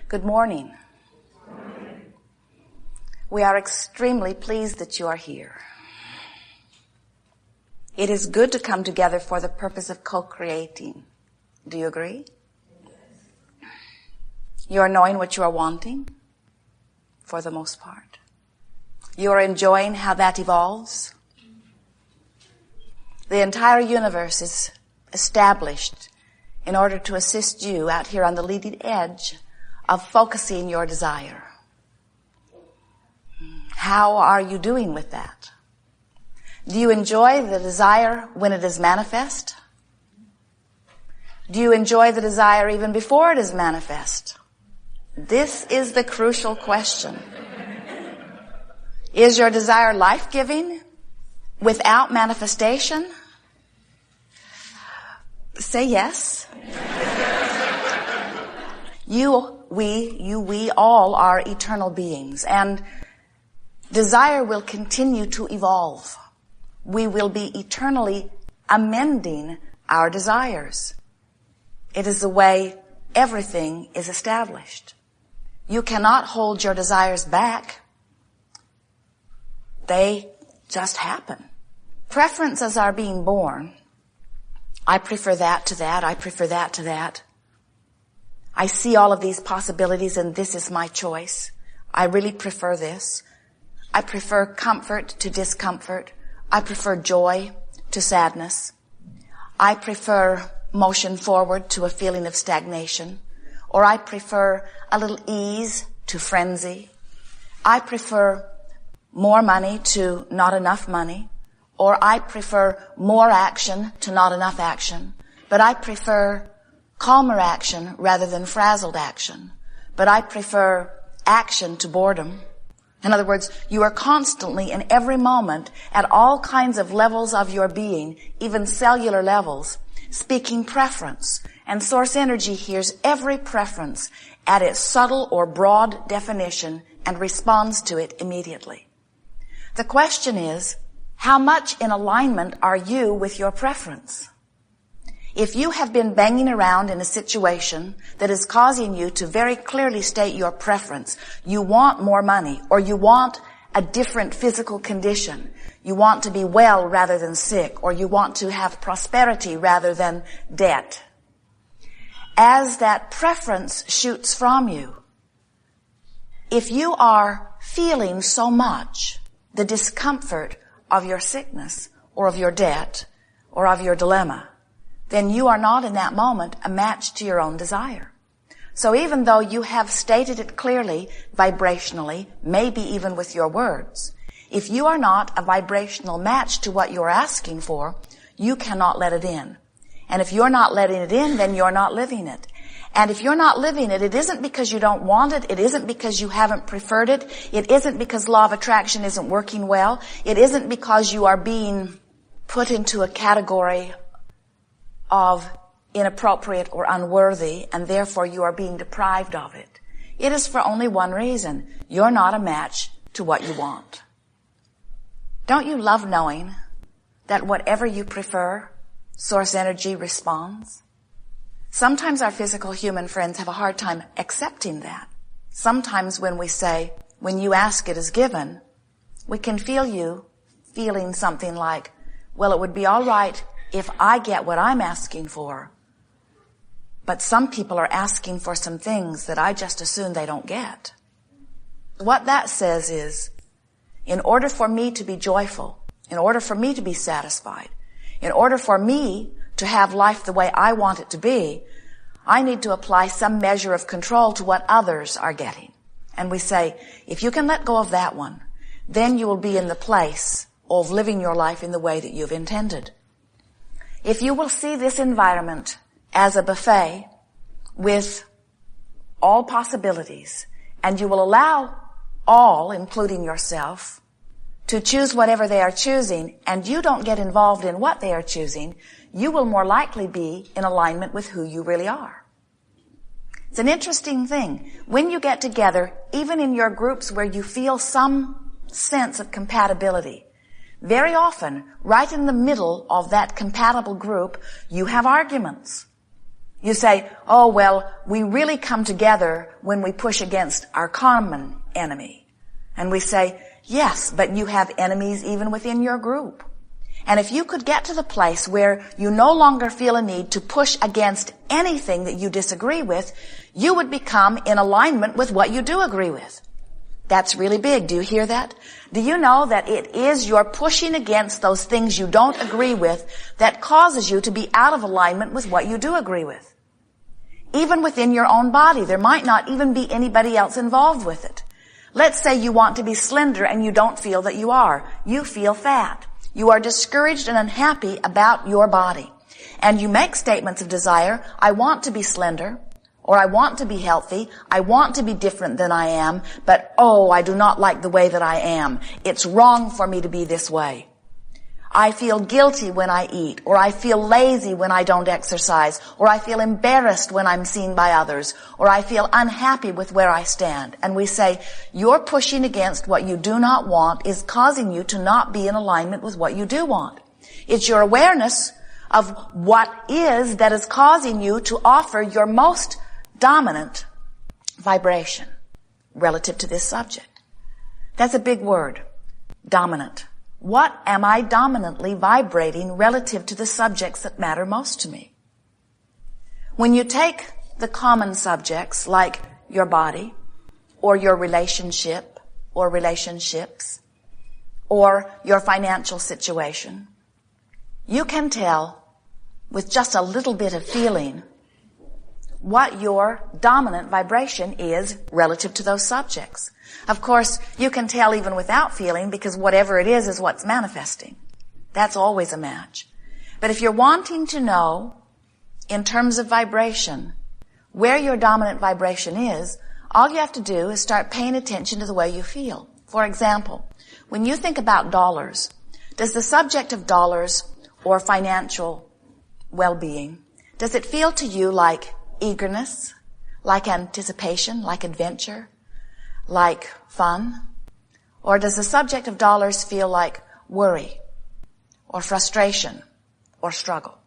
Good morning. We are extremely pleased that you are here. It is good to come together for the purpose of co-creating. Do you agree? You are knowing what you are wanting, for the most part. You are enjoying how that evolves. The entire universe is established in order to assist you out here on the leading edge of focusing your desire. How are you doing with that? Do you enjoy the desire when it is manifest? Do you enjoy the desire even before it is manifest? This is the crucial question. Is your desire life-giving without manifestation? Say yes. We all are eternal beings, and desire will continue to evolve. We will be eternally amending our desires. It is the way everything is established. You cannot hold your desires back. They just happen. Preferences are being born. I prefer that to that. I prefer that to that. I see all of these possibilities and this is my choice. I really prefer this. I prefer comfort to discomfort. I prefer joy to sadness. I prefer motion forward to a feeling of stagnation. Or I prefer a little ease to frenzy. I prefer more money to not enough money. Or I prefer more action to not enough action. But I prefer calmer action rather than frazzled action. But I prefer action to boredom. In other words, you are constantly in every moment at all kinds of levels of your being, even cellular levels, speaking preference. And source energy hears every preference at its subtle or broad definition and responds to it immediately. The question is, how much in alignment are you with your preference? If you have been banging around in a situation that is causing you to very clearly state your preference, you want more money, or you want a different physical condition, you want to be well rather than sick, or you want to have prosperity rather than debt. As that preference shoots from you, if you are feeling so much the discomfort of your sickness, or of your debt, or of your dilemma, then you are not in that moment a match to your own desire. So even though you have stated it clearly, vibrationally, maybe even with your words, if you are not a vibrational match to what you're asking for, you cannot let it in. And if you're not letting it in, then you're not living it. And if you're not living it, it isn't because you don't want it. It isn't because you haven't preferred it. It isn't because law of attraction isn't working well. It isn't because you are being put into a category of inappropriate or unworthy, and therefore you are being deprived of it. It is for only one reason. You're not a match to what you want. Don't you love knowing that whatever you prefer, source energy responds? Sometimes our physical human friends have a hard time accepting that. Sometimes when we say, when you ask it is given, we can feel you feeling something like, well, it would be all right if I get what I'm asking for, but some people are asking for some things that I just assume they don't get. What that says is, in order for me to be joyful, in order for me to be satisfied, in order for me to have life the way I want it to be, I need to apply some measure of control to what others are getting. And we say, if you can let go of that one, then you will be in the place of living your life in the way that you've intended. If you will see this environment as a buffet with all possibilities, and you will allow all, including yourself, to choose whatever they are choosing, and you don't get involved in what they are choosing, you will more likely be in alignment with who you really are. It's an interesting thing. When you get together, even in your groups where you feel some sense of compatibility, very often, right in the middle of that compatible group, you have arguments. You say, oh, well, we really come together when we push against our common enemy. And we say, yes, but you have enemies even within your group. And if you could get to the place where you no longer feel a need to push against anything that you disagree with, you would become in alignment with what you do agree with. That's really big. Do you hear that? Do you know that it is your pushing against those things you don't agree with that causes you to be out of alignment with what you do agree with? Even within your own body, there might not even be anybody else involved with it. Let's say you want to be slender and you don't feel that you are. You feel fat. You are discouraged and unhappy about your body. And you make statements of desire. I want to be slender, or I want to be healthy. I want to be different than I am, but oh, I do not like the way that I am. It's wrong for me to be this way. I feel guilty when I eat, or I feel lazy when I don't exercise, or I feel embarrassed when I'm seen by others, or I feel unhappy with where I stand. And we say, your pushing against what you do not want is causing you to not be in alignment with what you do want. It's your awareness of what is that is causing you to offer your most dominant vibration relative to this subject. That's a big word, dominant. What am I dominantly vibrating relative to the subjects that matter most to me? When you take the common subjects like your body or your relationship or relationships or your financial situation, you can tell with just a little bit of feeling what your dominant vibration is relative to those subjects. Of course, you can tell even without feeling because whatever it is what's manifesting. That's always a match. But if you're wanting to know, in terms of vibration, where your dominant vibration is, all you have to do is start paying attention to the way you feel. For example, when you think about dollars, does the subject of dollars or financial well-being, does it feel to you like eagerness, like anticipation, like adventure, like fun? Or does the subject of dollars feel like worry or frustration or struggle?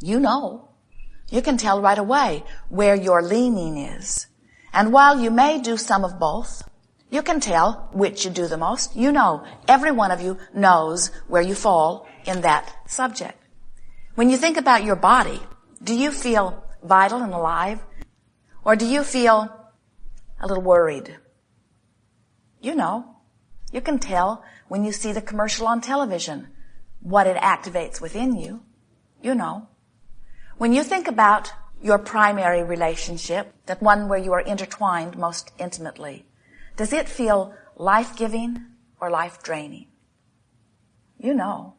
You know. You can tell right away where your leaning is. And while you may do some of both, you can tell which you do the most. You know, every one of you knows where you fall in that subject. When you think about your body, do you feel vital and alive? Or do you feel a little worried? You know. You can tell when you see the commercial on television what it activates within you. You know. When you think about your primary relationship, that one where you are intertwined most intimately, does it feel life-giving or life-draining? You know.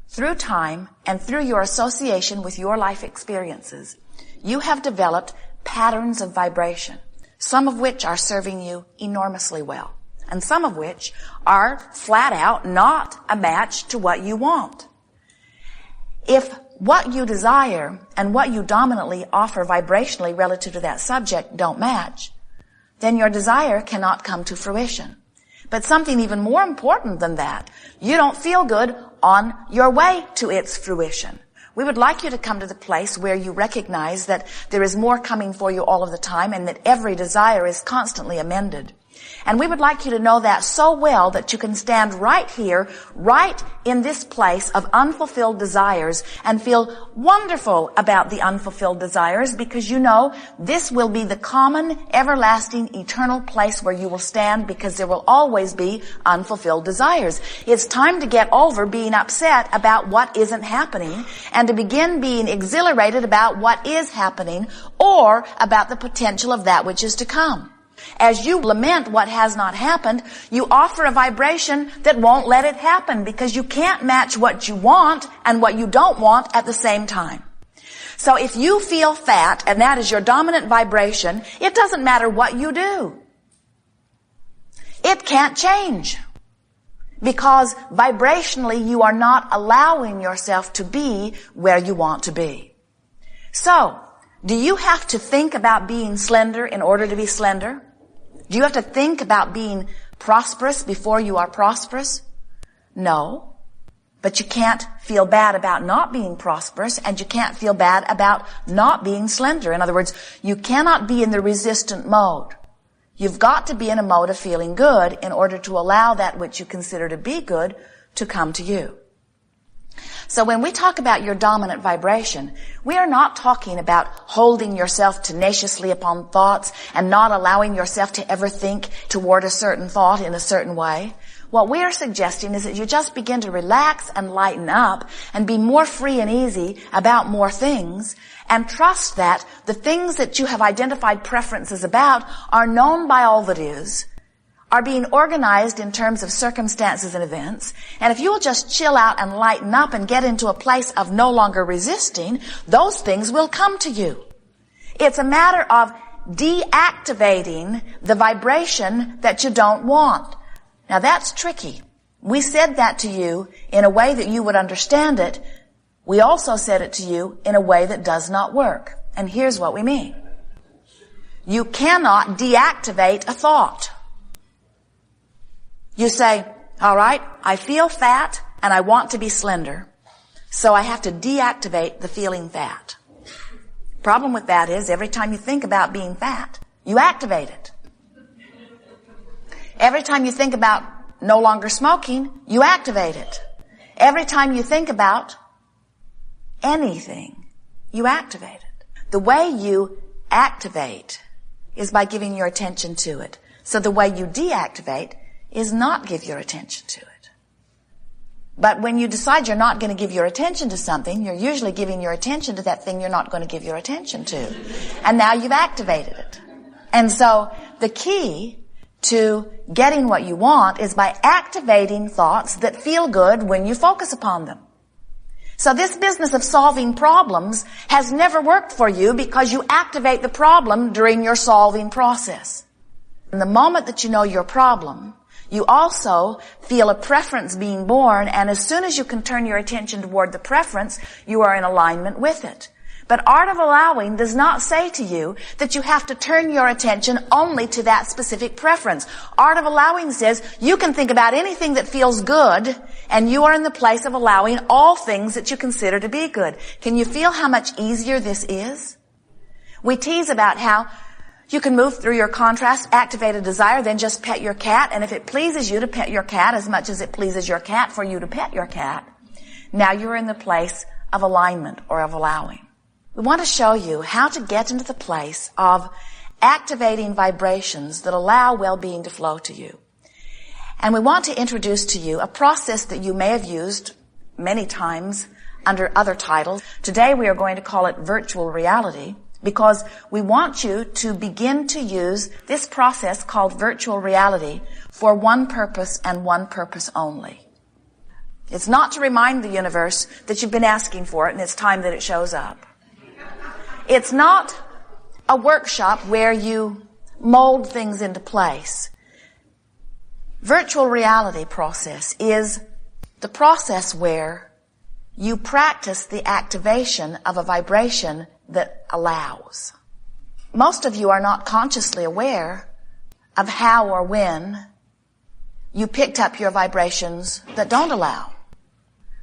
Through time and through your association with your life experiences, you have developed patterns of vibration, some of which are serving you enormously well, and some of which are flat out not a match to what you want. If what you desire and what you dominantly offer vibrationally relative to that subject don't match, then your desire cannot come to fruition. But something even more important than that, you don't feel good on your way to its fruition. We would like you to come to the place where you recognize that there is more coming for you all of the time and that every desire is constantly amended. And we would like you to know that so well that you can stand right here, right in this place of unfulfilled desires and feel wonderful about the unfulfilled desires because you know this will be the common, everlasting, eternal place where you will stand because there will always be unfulfilled desires. It's time to get over being upset about what isn't happening and to begin being exhilarated about what is happening or about the potential of that which is to come. As you lament what has not happened, you offer a vibration that won't let it happen because you can't match what you want and what you don't want at the same time. So if you feel fat and that is your dominant vibration, it doesn't matter what you do. It can't change because vibrationally you are not allowing yourself to be where you want to be. So, do you have to think about being slender in order to be slender? Do you have to think about being prosperous before you are prosperous? No. But you can't feel bad about not being prosperous, and you can't feel bad about not being slender. In other words, you cannot be in the resistant mode. You've got to be in a mode of feeling good in order to allow that which you consider to be good to come to you. So when we talk about your dominant vibration, we are not talking about holding yourself tenaciously upon thoughts and not allowing yourself to ever think toward a certain thought in a certain way. What we are suggesting is that you just begin to relax and lighten up and be more free and easy about more things, and trust that the things that you have identified preferences about are known by all that is, are being organized in terms of circumstances and events, and if you will just chill out and lighten up and get into a place of no longer resisting, those things will come to you. It's a matter of deactivating the vibration that you don't want. Now that's tricky. We said that to you in a way that you would understand it. We also said it to you in a way that does not work. And here's what we mean. You cannot deactivate a thought. You say, all right, I feel fat and I want to be slender, so I have to deactivate the feeling fat. Problem with that is every time you think about being fat, you activate it. Every time you think about no longer smoking, you activate it. Every time you think about anything, you activate it. The way you activate is by giving your attention to it. So the way you deactivate is not give your attention to it. But when you decide you're not going to give your attention to something, you're usually giving your attention to that thing you're not going to give your attention to. And now you've activated it. And so the key to getting what you want is by activating thoughts that feel good when you focus upon them. So this business of solving problems has never worked for you because you activate the problem during your solving process. In the moment that you know your problem, you also feel a preference being born, and as soon as you can turn your attention toward the preference, you are in alignment with it. But Art of Allowing does not say to you that you have to turn your attention only to that specific preference. Art of Allowing says you can think about anything that feels good, and you are in the place of allowing all things that you consider to be good. Can you feel how much easier this is? We tease about how you can move through your contrast, activate a desire, then just pet your cat, and if it pleases you to pet your cat as much as it pleases your cat for you to pet your cat, now you're in the place of alignment or of allowing. We want to show you how to get into the place of activating vibrations that allow well-being to flow to you. And we want to introduce to you a process that you may have used many times under other titles. Today we are going to call it virtual reality, because we want you to begin to use this process called virtual reality for one purpose and one purpose only. It's not to remind the universe that you've been asking for it and it's time that it shows up. It's not a workshop where you mold things into place. Virtual reality process is the process where you practice the activation of a vibration that allows. Most of you are not consciously aware of how or when you picked up your vibrations that don't allow.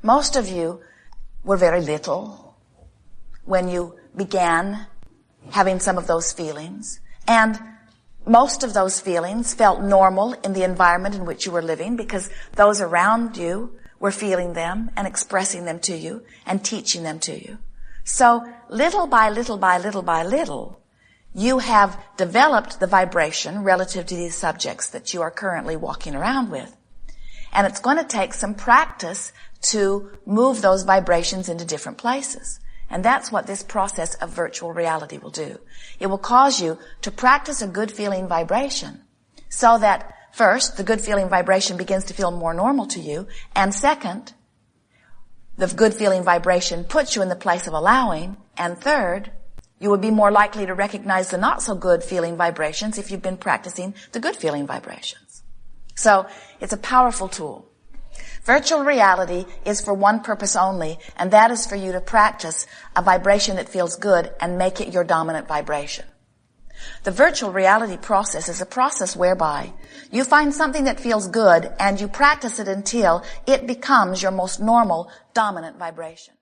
Most of you were very little when you began having some of those feelings, and most of those feelings felt normal in the environment in which you were living because those around you were feeling them and expressing them to you and teaching them to you. So little by little by little by little, you have developed the vibration relative to these subjects that you are currently walking around with. And it's going to take some practice to move those vibrations into different places. And that's what this process of virtual reality will do. It will cause you to practice a good feeling vibration so that first, the good feeling vibration begins to feel more normal to you, and second, the good feeling vibration puts you in the place of allowing, and third, you will be more likely to recognize the not so good feeling vibrations if you've been practicing the good feeling vibrations. So, it's a powerful tool. Virtual reality is for one purpose only, and that is for you to practice a vibration that feels good and make it your dominant vibration. The virtual reality process is a process whereby you find something that feels good and you practice it until it becomes your most normal, dominant vibration.